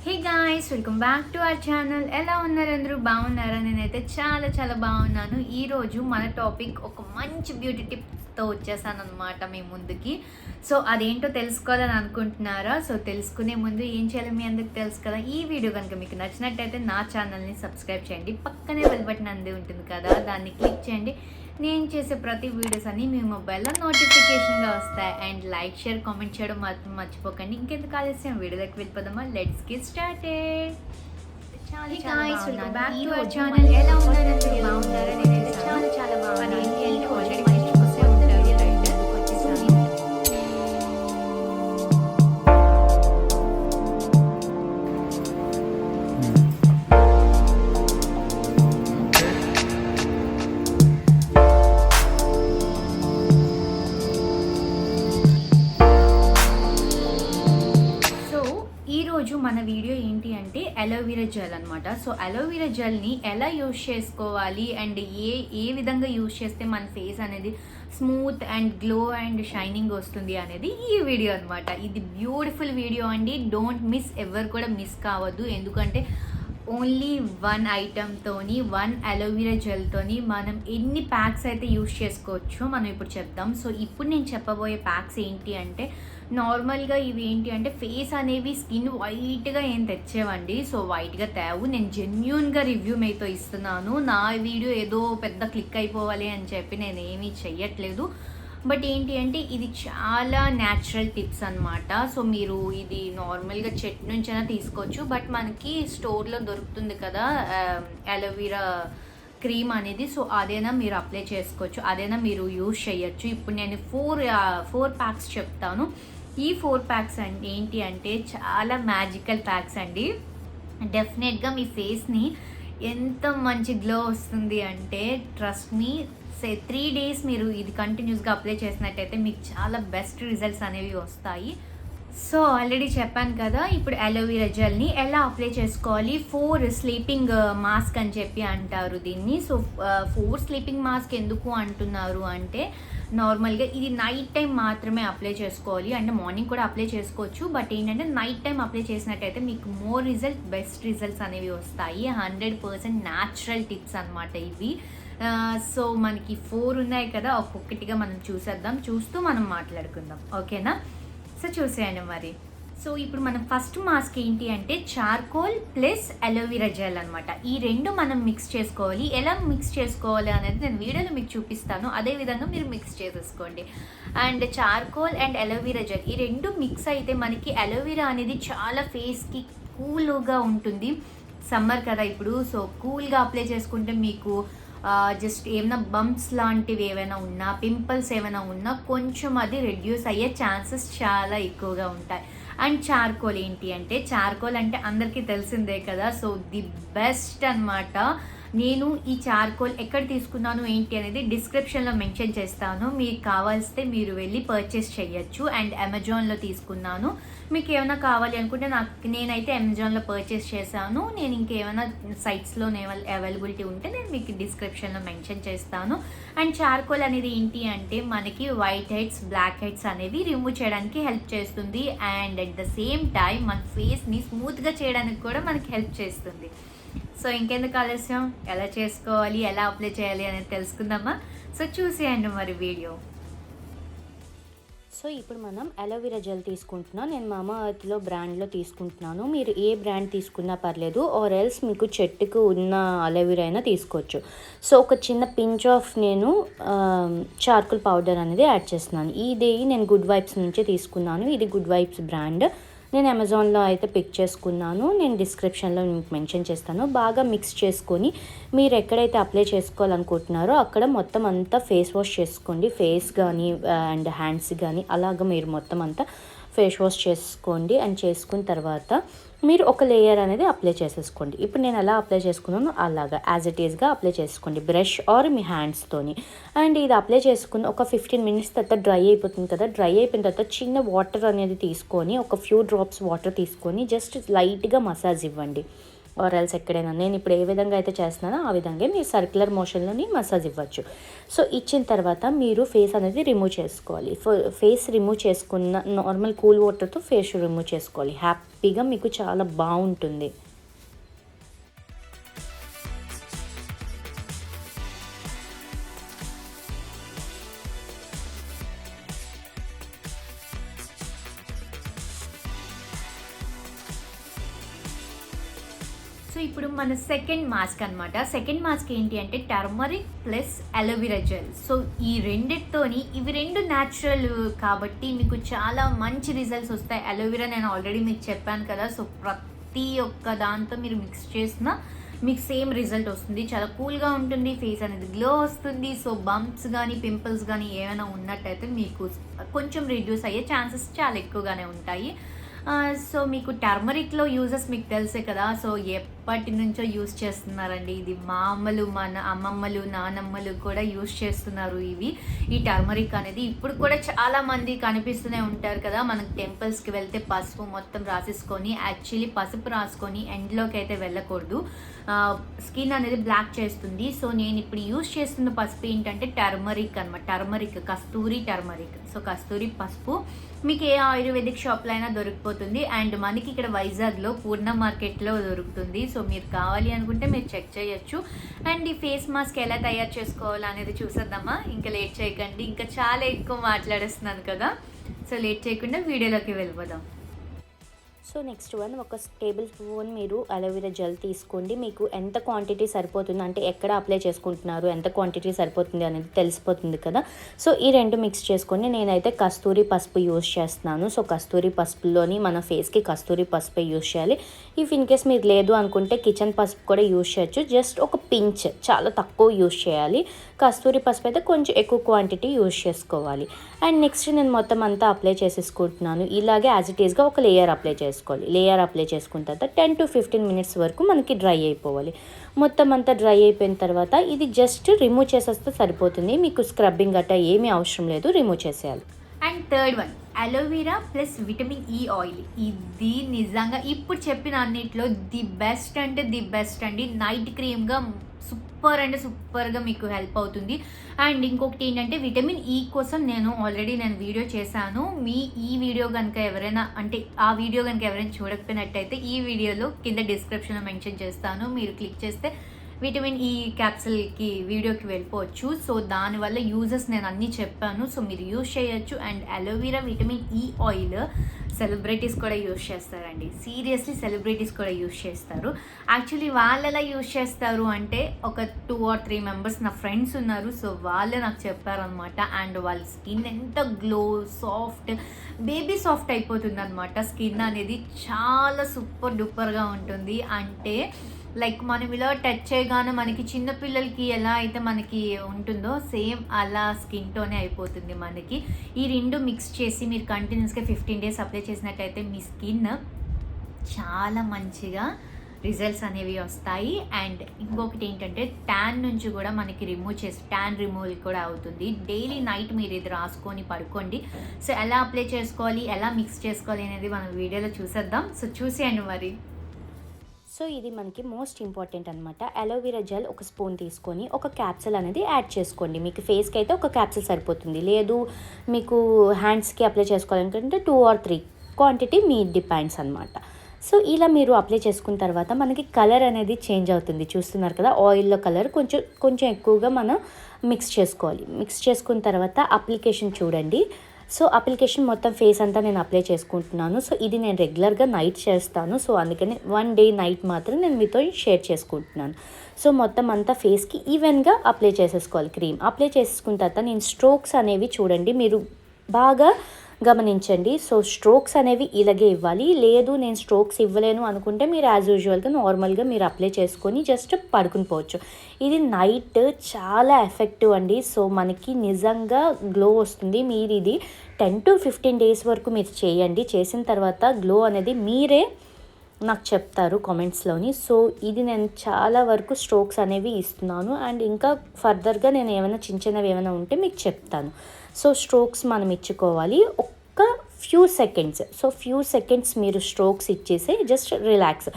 Hey guys, welcome back to our channel. ఎలా ఉన్నారు అందరూ? బాగున్నారా? నేనైతే చాలా బాగున్నాను. ఈరోజు మన టాపిక్ ఒక మంచి బ్యూటీ టిప్స్తో వచ్చేసాను అనమాట మీ ముందుకి. సో అదేంటో తెలుసుకోవాలని అనుకుంటున్నారా? సో తెలుసుకునే ముందు ఏం చేయాలో మీ అందరికి తెలుసు కదా. ఈ వీడియో కనుక మీకు నచ్చినట్టయితే నా ఛానల్ని సబ్స్క్రైబ్ చేయండి. పక్కనే బెల్ బటన్ అందే ఉంటుంది కదా, దాన్ని క్లిక్ చేయండి. నేను చేసే ప్రతి వీడియోస్ అన్నీ మీ మొబైల్లో నోటిఫికేషన్గా వస్తాయి. అండ్ లైక్, షేర్, కామెంట్ చేయడం మాత్రం మర్చిపోకండి. ఇంకెందుకు ఆలస్యం, వీడియోలోకి వెళ్ళిపోదామా? Let's get started. ఎలా ఉన్నారంటే బాగున్నారా? నేనైతే చాలా బాగున్నాను. ఏంటి అంటే ఆల్రెడీ మనం చూసే ఉంటారు రైట్. వచ్చేసాను. ఈరోజు మన వీడియో ఏంటి అంటే అలోవెరా జెల్ అనమాట. సో అలోవెరా జెల్ని ఎలా యూజ్ చేసుకోవాలి అండ్ ఏ విధంగా యూజ్ చేస్తే మన ఫేస్ అనేది smooth and glow and shining వస్తుంది అనేది ఈ వీడియో అనమాట. ఇది బ్యూటిఫుల్ వీడియో అండి. డోంట్ మిస్, ఎవరు కూడా మిస్ కావద్దు. ఎందుకంటే ఓన్లీ వన్ ఐటమ్తోని, వన్ అలోవెరా జెల్తోని మనం ఎన్ని ప్యాక్స్ అయితే యూజ్ చేసుకోవచ్చో మనం ఇప్పుడు చెప్దాం. సో ఇప్పుడు నేను చెప్పబోయే ప్యాక్స్ ఏంటి అంటే, నార్మల్గా ఇవి ఏంటి అంటే ఫేస్ అనేవి స్కిన్ వైట్గా ఏం తెచ్చేవండి. సో వైట్గా తేవు. నేను జెన్యూన్గా రివ్యూ మీతో ఇస్తున్నాను. నా వీడియో ఏదో పెద్ద క్లిక్ అయిపోవాలి అని చెప్పి నేను ఏమీ చెయ్యట్లేదు. బట్ ఏంటి అంటే ఇది చాలా న్యాచురల్ టిప్స్ అనమాట. సో మీరు ఇది నార్మల్గా చెట్టు నుంచైనా తీసుకోవచ్చు. బట్ మనకి స్టోర్లో దొరుకుతుంది కదా అలోవెరా క్రీమ్ అనేది. సో అదైనా మీరు అప్లై చేసుకోవచ్చు, అదైనా మీరు యూజ్ చేయొచ్చు. ఇప్పుడు నేను ఫోర్ ప్యాక్స్ చెప్తాను. ఈ 4 ప్యాక్స్ ఏంటి అంటే చాలా మ్యాజికల్ ప్యాక్స్ అండి. డెఫినెట్గా మీ ఫేస్ని ఎంత మంచి గ్లో వస్తుంది అంటే, ట్రస్ట్ మీ, 3 డేస్ మీరు ఇది కంటిన్యూస్గా అప్లై చేసినట్టయితే మీకు చాలా బెస్ట్ రిజల్ట్స్ అనేవి వస్తాయి. సో ఆల్రెడీ చెప్పాను కదా, ఇప్పుడు అలోవెరా జెల్ని ఎలా అప్లై చేసుకోవాలి. 4 స్లీపింగ్ మాస్క్ అని చెప్పి అంటారు దీన్ని. సో 4 స్లీపింగ్ మాస్క్ ఎందుకు అంటున్నారు అంటే, నార్మల్గా ఇది నైట్ టైం మాత్రమే అప్లై చేసుకోవాలి. అంటే మార్నింగ్ కూడా అప్లై చేసుకోవచ్చు. బట్ ఏంటంటే నైట్ టైం అప్లై చేసినట్టయితే మీకు బెస్ట్ రిజల్ట్స్ అనేవి వస్తాయి. 100% న్యాచురల్ టిప్స్ అనమాట ఇవి. సో మనకి 4 ఉన్నాయి కదా, ఒక్కొక్కటిగా మనం చూస్తూ మనం మాట్లాడుకుందాం, ఓకేనా? సో చూసేయండి మరి. సో ఇప్పుడు మనం ఫస్ట్ మాస్క్ ఏంటి అంటే చార్కోల్ ప్లస్ అలోవెరా జెల్ అనమాట. ఈ రెండు మనం మిక్స్ చేసుకోవాలి. ఎలా మిక్స్ చేసుకోవాలి అనేది నేను వీడియోలో మీకు చూపిస్తాను. అదేవిధంగా మీరు మిక్స్ చేసేసుకోండి. And charcoal and aloe vera gel ఈ రెండు మిక్స్ అయితే మనకి అలోవెరా అనేది చాలా ఫేస్కి కూల్గా ఉంటుంది. సమ్మర్ కదా ఇప్పుడు. సో కూల్గా అప్లై చేసుకుంటే మీకు జస్ట్ ఏమైనా బంప్స్ లాంటివి ఏమైనా ఉన్నా, పింపుల్స్ ఏమైనా ఉన్నా కొంచెం అది రెడ్యూస్ అయ్యే ఛాన్సెస్ చాలా ఎక్కువగా ఉంటాయి. అండ్ చార్కోల్ ఏంటి అంటే, చార్కోల్ అంటే అందరికీ తెలిసిందే కదా. సో ది బెస్ట్ అనమాట. నేను ఈ చార్కోల్ ఎక్కడ తీసుకున్నాను ఏంటి అనేది డిస్క్రిప్షన్లో మెన్షన్ చేస్తాను. మీకు కావాల్సితే మీరు వెళ్ళి పర్చేస్ చేయొచ్చు. అండ్ అమెజాన్లో తీసుకున్నాను. మీకు ఏమైనా కావాలి అనుకుంటే నేనైతే అమెజాన్లో పర్చేస్ చేశాను. నేను ఇంకేమైనా సైట్స్లో అవైలబిలిటీ ఉంటే నేను మీకు డిస్క్రిప్షన్లో మెన్షన్ చేస్తాను. అండ్ చార్కోల్ అనేది ఏంటి అంటే మనకి వైట్ హెడ్స్, బ్లాక్ హెడ్స్ అనేవి రిమూవ్ చేయడానికి హెల్ప్ చేస్తుంది. And at the same time మన ఫేస్ని స్మూత్గా చేయడానికి కూడా మనకి హెల్ప్ చేస్తుంది. సో ఇంకెందుకు ఆలస్యం, ఎలా చేసుకోవాలి, ఎలా అప్లై చేయాలి అనేది తెలుసుకుందామా? సో చూసేయండి మరి వీడియో. సో ఇప్పుడు మనం అలోవెరా జెల్ తీసుకుంటున్నాం. నేను మామా ఎర్త్లో బ్రాండ్లో తీసుకుంటున్నాను. మీరు ఏ బ్రాండ్ తీసుకున్నా పర్లేదు, ఆర్ ఎల్స్ మీకు చెట్టుకు ఉన్న అలోవెరా అయినా తీసుకోవచ్చు. సో ఒక చిన్న పించ్ ఆఫ్ నేను చార్కోల్ పౌడర్ అనేది యాడ్ చేస్తున్నాను. ఇది నేను గుడ్ వైబ్స్ నుంచి తీసుకున్నాను. ఇది గుడ్ వైబ్స్ బ్రాండ్. నేను అమెజాన్లో అయితే పిక్ చేసుకున్నాను. నేను డిస్క్రిప్షన్లో మీకు మెన్షన్ చేస్తాను. బాగా మిక్స్ చేసుకొని మీరు ఎక్కడైతే అప్లై చేసుకోవాలనుకుంటున్నారో అక్కడ మొత్తం అంతా ఫేస్ వాష్ చేసుకోండి. ఫేస్ కానీ అండ్ హ్యాండ్స్ కానీ అలాగ మీరు మొత్తం అంతా ఫేస్ వాష్ చేసుకోండి. అండ్ చేసుకున్న తర్వాత మీరు ఒక లేయర్ అనేది అప్లై చేసేసుకోండి. ఇప్పుడు నేను ఎలా అప్లై చేసుకున్నాను అలాగా యాజ్ ఇట్ ఈస్గా అప్లై చేసుకోండి, బ్రష్ ఆర్ మీ హ్యాండ్స్తోని. అండ్ ఇది అప్లై చేసుకుని ఒక 15 మినిట్స్ తర్వాత డ్రై అయిపోతుంది కదా. డ్రై అయిపోయిన తర్వాత చిన్న వాటర్ అనేది తీసుకొని, ఒక ఫ్యూ డ్రాప్స్ వాటర్ తీసుకొని జస్ట్ లైట్గా మసాజ్ ఇవ్వండి. ఆర్ ఎల్స్ ఎక్కడైనా నేను ఇప్పుడు ఏ విధంగా అయితే చేస్తున్నానో ఆ విధంగా మీరు సర్క్యులర్ మోషన్లోని మసాజ్ ఇవ్వచ్చు. సో ఇచ్చిన తర్వాత మీరు ఫేస్ అనేది రిమూవ్ చేసుకోవాలి. ఫేస్ రిమూవ్ చేసుకున్న నార్మల్ కూల్ వాటర్తో ఫేస్ రిమూవ్ చేసుకోవాలి. హ్యాపీగా మీకు చాలా బాగుంటుంది. సో ఇప్పుడు మన సెకండ్ మాస్క్ అనమాట. సెకండ్ మాస్క్ ఏంటి అంటే turmeric plus aloe vera gel. So ఈ రెండిటితోని ఇవి రెండు న్యాచురల్ కాబట్టి మీకు చాలా మంచి రిజల్ట్స్ వస్తాయి. అలోవెరా నేను ఆల్రెడీ మీకు చెప్పాను కదా. సో ప్రతి ఒక్క దాంతో మీరు మిక్స్ చేసినా మీకు సేమ్ రిజల్ట్ వస్తుంది. చాలా కూల్గా ఉంటుంది, ఫేస్ అనేది గ్లో వస్తుంది. సో బంప్స్ కానీ పింపుల్స్ కానీ ఏమైనా ఉన్నట్టయితే మీకు కొంచెం రిడ్యూస్ అయ్యే ఛాన్సెస్ చాలా ఎక్కువగానే ఉంటాయి. సో మీకు టర్మరిక్లో యూజెస్ మీకు తెలుసే కదా. సో ఎప్పటి నుంచో యూజ్ చేస్తున్నారండి. ఇది మామూలు మన అమ్మమ్మలు నానమ్మలు కూడా యూజ్ చేస్తున్నారు ఈ టర్మరిక్ అనేది. ఇప్పుడు కూడా చాలా మంది కనిపిస్తూనే ఉంటారు కదా. మనకు టెంపుల్స్కి వెళ్తే పసుపు మొత్తం రాసేసుకొని, యాక్చువల్లీ పసుపు రాసుకొని ఎండ్లోకి అయితే వెళ్ళకూడదు. స్కిన్ అనేది బ్లాక్ చేస్తుంది. సో నేను ఇప్పుడు యూజ్ చేస్తున్న పసుపు ఏంటంటే టర్మరిక్ అనమాట. కస్తూరి టర్మరిక్. సో కస్తూరి పసుపు మీకు ఏ ఆయుర్వేదిక్ షాప్లో అయినా దొరికిపోతుంది. అండ్ మనకి ఇక్కడ వైజాగ్లో పూర్ణ మార్కెట్లో దొరుకుతుంది. సో మీరు కావాలి అనుకుంటే మీరు చెక్ చేయొచ్చు. అండ్ ఈ ఫేస్ మాస్క్ ఎలా తయారు చేసుకోవాలి అనేది చూసేద్దామా. ఇంకా లేట్ చేయకండి, ఇంకా చాలా ఎక్కువ మాట్లాడేస్తున్నాను కదా. సో లేట్ చేయకుండా వీడియోలోకి వెళ్ళిపోదాం. సో నెక్స్ట్ వన్, ఒక టేబుల్ స్పూన్ మీరు అలోవెరా జెల్ తీసుకోండి. మీకు ఎంత క్వాంటిటీ సరిపోతుంది అంటే ఎక్కడ అప్లై చేసుకుంటున్నారు, ఎంత క్వాంటిటీ సరిపోతుంది అనేది తెలిసిపోతుంది కదా. సో ఈ రెండు మిక్స్ చేసుకొని నేనైతే కస్తూరి పసుపు యూజ్ చేస్తున్నాను. సో కస్తూరి పసుపులోని మన ఫేస్కి కస్తూరి పసుపే యూజ్ చేయాలి. ఇఫ్ ఇన్ కేస్ మీరు లేదు అనుకుంటే కిచెన్ పసుపు కూడా యూజ్ చేయొచ్చు. జస్ట్ ఒక పించ్, చాలా తక్కువ యూజ్ చేయాలి. కస్తూరి పసుపు అయితే కొంచెం ఎక్కువ క్వాంటిటీ యూజ్ చేసుకోవాలి. అండ్ నెక్స్ట్ నేను మొత్తం అంతా అప్లై చేసేసుకుంటున్నాను. ఇలాగే యాజ్ ఇట్ ఈస్గా ఒక లేయర్ అప్లై చేసుకోవాలి. లేయర్ అప్లై చేసుకున్న తర్వాత 10 to 15 minutes వరకు మనకి డ్రై అయిపోవాలి. మొత్తం అంతా డ్రై అయిపోయిన తర్వాత ఇది జస్ట్ రిమూవ్ చేసేస్తే సరిపోతుంది. మీకు స్క్రబ్బింగ్ గట్టా ఏమీ అవసరం లేదు, రిమూవ్ చేసేయాలి. And third one, aloe vera plus vitamin E oil. ఇది నిజంగా ఇప్పుడు చెప్పిన అన్నిట్లో ది బెస్ట్ అంటే ది బెస్ట్ అండి. నైట్ క్రీమ్గా సూపర్ అంటే సూపర్గా మీకు హెల్ప్ అవుతుంది. అండ్ ఇంకొకటి ఏంటంటే విటమిన్ ఈ కోసం నేను ఆల్రెడీ వీడియో చేశాను. ఈ వీడియో కనుక ఎవరైనా ఆ వీడియో కనుక ఎవరైనా చూడకపోయినట్టయితే ఈ వీడియోలో కింద డిస్క్రిప్షన్లో మెన్షన్ చేస్తాను. మీరు క్లిక్ చేస్తే విటమిన్ ఈ క్యాప్సిల్కి వీడియోకి వెళ్ళిపోవచ్చు. సో దానివల్ల యూజెస్ నేను అన్నీ చెప్పాను. సో మీరు యూజ్ చేయొచ్చు. And aloe vera vitamin E oil celebrities కూడా యూజ్ చేస్తారండి. సీరియస్లీ సెలబ్రిటీస్ కూడా యూజ్ చేస్తారు. యాక్చువల్లీ వాళ్ళు ఎలా యూజ్ చేస్తారు అంటే ఒక 2 or 3 members నా ఫ్రెండ్స్ ఉన్నారు. సో వాళ్ళే నాకు చెప్పారనమాట. అండ్ వాళ్ళ స్కిన్ ఎంత గ్లో, సాఫ్ట్, బేబీ సాఫ్ట్ అయిపోతుంది అనమాట. స్కిన్ అనేది చాలా సూపర్ డూపర్గా ఉంటుంది. అంటే లైక్ మనం ఇలా టచ్ చేయగానే మనకి చిన్నపిల్లలకి ఎలా అయితే మనకి ఉంటుందో సేమ్ అలా స్కిన్ టోనే అయిపోతుంది మనకి. ఈ రెండు మిక్స్ చేసి మీరు కంటిన్యూస్గా 15 days అప్లై చేసినట్టయితే మీ స్కిన్ చాలా మంచిగా రిజల్ట్స్ అనేవి వస్తాయి. అండ్ ఇంకొకటి ఏంటంటే ట్యాన్ నుంచి కూడా మనకి ట్యాన్ రిమూవల్ కూడా అవుతుంది. డైలీ నైట్ మీరు ఇది రాసుకొని పడుకోండి. సో ఎలా అప్లై చేసుకోవాలి, ఎలా మిక్స్ చేసుకోవాలి అనేది మనం వీడియోలో చూసేద్దాం. సో చూసేయండి మరి. సో ఇది మనకి మోస్ట్ ఇంపార్టెంట్ అనమాట. అలోవెరా జెల్ ఒక స్పూన్ తీసుకొని ఒక క్యాప్సిల్ అనేది యాడ్ చేసుకోండి. మీకు ఫేస్కి అయితే ఒక క్యాప్సిల్ సరిపోతుంది. లేదు మీకు హ్యాండ్స్కి అప్లై చేసుకోవాలనుకుంటే 2 or 3 క్వాంటిటీ మీ డిపెండ్స్ అనమాట. సో ఇలా మీరు అప్లై చేసుకున్న తర్వాత మనకి కలర్ అనేది చేంజ్ అవుతుంది. చూస్తున్నారు కదా, ఆయిల్లో కలర్ కొంచెం ఎక్కువగా మనం మిక్స్ చేసుకోవాలి. మిక్స్ చేసుకున్న తర్వాత అప్లికేషన్ చూడండి. సో అప్లికేషన్ మొత్తం ఫేస్ అంతా నేను అప్లై చేసుకుంటున్నాను. సో ఇది నేను రెగ్యులర్గా నైట్ చేస్తాను. సో అందుకని 1 day నైట్ మాత్రం నేను మీతో షేర్ చేసుకుంటున్నాను. సో మొత్తం అంతా ఫేస్కి ఈవెన్గా అప్లై చేసేసుకోవాలి. క్రీమ్ అప్లై చేసుకున్న తర్వాత నేను స్ట్రోక్స్ అనేవి చూడండి, మీరు బాగా గమనించండి. సో స్ట్రోక్స్ అనేవి ఇలాగే ఇవ్వాలి. లేదు నేను స్ట్రోక్స్ ఇవ్వలేను అనుకుంటే మీరు యాజ్ యూజువల్గా నార్మల్గా మీరు అప్లై చేసుకొని జస్ట్ పడుకుని పోవచ్చు. ఇది నైట్ చాలా ఎఫెక్టివ్ అండి. సో మనకి నిజంగా గ్లో వస్తుంది. మీరు ఇది 10 to 15 days వరకు మీరు చేయండి. చేసిన తర్వాత గ్లో అనేది మీరే నాకు చెప్తారు కామెంట్స్లోని. సో ఇది నేను చాలా వరకు స్ట్రోక్స్ అనేవి ఇస్తున్నాను. అండ్ ఇంకా ఫర్దర్గా నేను ఏమైనా చిన్నవి ఏమైనా ఉంటే మీకు చెప్తాను. సో స్ట్రోక్స్ మనం ఇచ్చుకోవాలి. ఒక్క ఫ్యూ సెకండ్స్ మీరు స్ట్రోక్స్ ఇచ్చేసి just relax.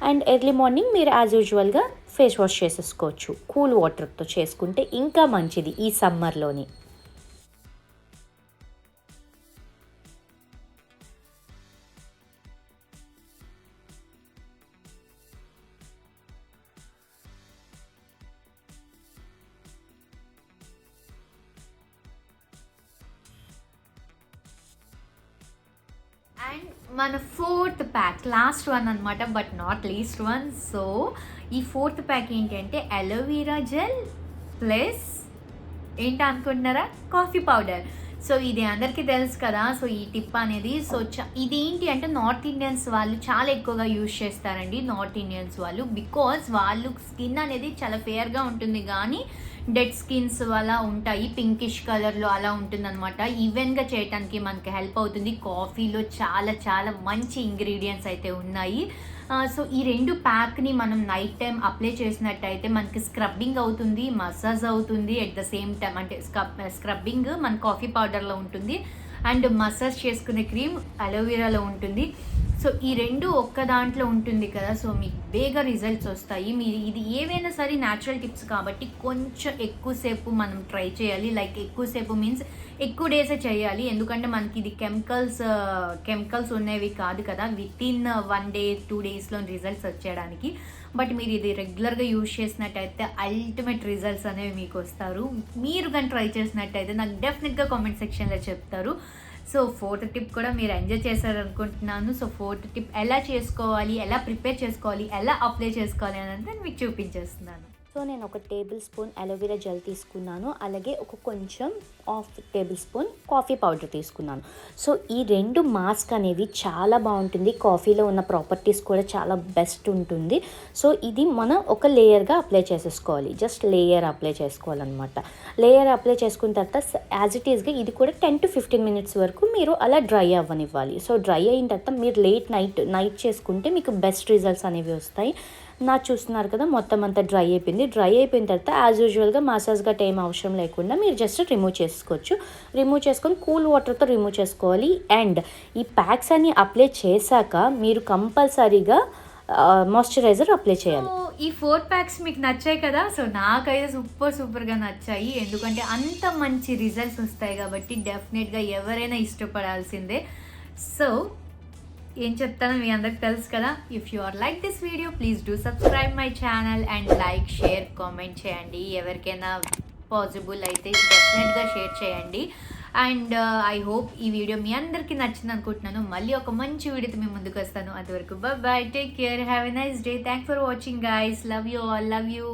And early morning మీరు యాజ్ యూజువల్గా ఫేస్ వాష్ చేసేసుకోవచ్చు. కూల్ వాటర్తో చేసుకుంటే ఇంకా మంచిది ఈ సమ్మర్లోని. అండ్ మన ఫోర్త్ ప్యాక్ లాస్ట్ వన్ అనమాట, but not least one. So ఈ ఫోర్త్ ప్యాక్ ఏంటి అంటే అలోవెరా జెల్ ప్లస్ ఏంటి అనుకుంటున్నారా, కాఫీ పౌడర్. సో ఇది అందరికీ తెలుసు కదా. సో ఈ టిప్ అనేది ఇది ఏంటి అంటే నార్త్ ఇండియన్స్ వాళ్ళు చాలా ఎక్కువగా యూజ్ చేస్తారండి. నార్త్ ఇండియన్స్ వాళ్ళు బికాజ్ వాళ్ళు స్కిన్ అనేది చాలా ఫేర్గా ఉంటుంది కానీ డెడ్ స్కిన్స్ అలా ఉంటాయి, పింకిష్ కలర్లో అలా ఉంటుందన్నమాట. ఈవెన్గా చేయడానికి మనకి హెల్ప్ అవుతుంది. కాఫీలో చాలా చాలా మంచి ఇంగ్రీడియంట్స్ అయితే ఉన్నాయి. సో ఈ రెండు ప్యాక్ని మనం నైట్ టైం అప్లై చేసినట్టయితే మనకి స్క్రబ్బింగ్ అవుతుంది, మసాజ్ అవుతుంది ఎట్ ద సేమ్ టైం. అంటే స్క్రబ్బింగ్ మన కాఫీ పౌడర్లో ఉంటుంది అండ్ మసాజ్ చేసుకునే క్రీమ్ అలోవెరాలో ఉంటుంది. సో ఈ రెండు ఒక్క దాంట్లో ఉంటుంది కదా. సో మీకు బేగా రిజల్ట్స్ వస్తాయి. మీరు ఇది ఏవైనా సరే న్యాచురల్ టిప్స్ కాబట్టి కొంచెం ఎక్కువసేపు మనం ట్రై చేయాలి. లైక్ ఎక్కువసేపు మీన్స్ ఎక్కువ డేసే చేయాలి. ఎందుకంటే మనకి ఇది కెమికల్స్ ఉన్నవి కాదు కదా. విత్ ఇన్ 1 day 2 daysలో రిజల్ట్స్ వచ్చేయడానికి. బట్ మీరు ఇది రెగ్యులర్గా యూజ్ చేసినట్టయితే అల్టిమేట్ రిజల్ట్స్ అనేవి మీకు వస్తారు. మీరు కానీ ట్రై చేసినట్టయితే నాకు డెఫినెట్గా కామెంట్ సెక్షన్లో చెప్తారు. సో ఫోర్త్ టిప్ కూడా మీరు ఎంజాయ్ చేశారు అనుకుంటున్నాను. సో ఫోర్త్ టిప్ ఎలా చేసుకోవాలి, ఎలా ప్రిపేర్ చేసుకోవాలి, ఎలా అప్లై చేసుకోవాలి అని మీకు చూపించేస్తున్నాను. సో నేను ఒక టేబుల్ స్పూన్ అలోవెరా జెల్ తీసుకున్నాను, అలాగే కొంచెం టేబుల్ స్పూన్ కాఫీ పౌడర్ తీసుకున్నాను. సో ఈ రెండు మాస్క్ అనేవి చాలా బాగుంటుంది. కాఫీలో ఉన్న ప్రాపర్టీస్ కూడా చాలా బెస్ట్ ఉంటుంది. సో ఇది మనం ఒక లేయర్గా అప్లై చేసేసుకోవాలి. జస్ట్ లేయర్ అప్లై చేసుకోవాలన్నమాట. లేయర్ అప్లై చేసుకున్న తర్వాత యాజ్ ఇట్ ఈస్గా ఇది కూడా 10 to 15 minutes వరకు మీరు అలా డ్రై అవ్వనివ్వాలి. సో డ్రై అయిన తర్వాత మీరు నైట్ చేసుకుంటే మీకు బెస్ట్ రిజల్ట్స్ అనేవి వస్తాయి. చూస్తున్నారు కదా, మొత్తం అంతా డ్రై అయిపోయింది. డ్రై అయిపోయిన తర్వాత యాజ్ యూజువల్గా మసాజ్గా ఏం అవసరం లేకుండా మీరు జస్ట్ రిమూవ్ చేసుకోవచ్చు. రిమూవ్ చేసుకొని కూల్ వాటర్తో రిమూవ్ చేసుకోవాలి. అండ్ ఈ ప్యాక్స్ అన్ని అప్లై చేశాక మీరు కంపల్సరీగా మాయిశ్చరైజర్ అప్లై చేయాలి. ఈ 4 ప్యాక్స్ మీకు నచ్చాయి కదా. సో నాకైతే సూపర్గా నచ్చాయి. ఎందుకంటే అంత మంచి రిజల్ట్స్ వస్తాయి కాబట్టి డెఫినెట్గా ఎవరైనా ఇష్టపడాల్సిందే. సో ఏం చెప్తానో మీ అందరికి తెలుసు కదా. If you are like this video please do subscribe my channel and like, share, comment చేయండి. ఎవరికైనా పాసిబుల్ అయితే డెఫినెట్గా షేర్ చేయండి. అండ్ ఐ హోప్ ఈ వీడియో మీ అందరికీ నచ్చింది అనుకుంటున్నాను. మళ్ళీ ఒక మంచి వీడియోతో మీ ముందుకు వస్తాను. అంతవరకు bye, take care, have a nice day. Thanks for watching guys. Love you all, love you.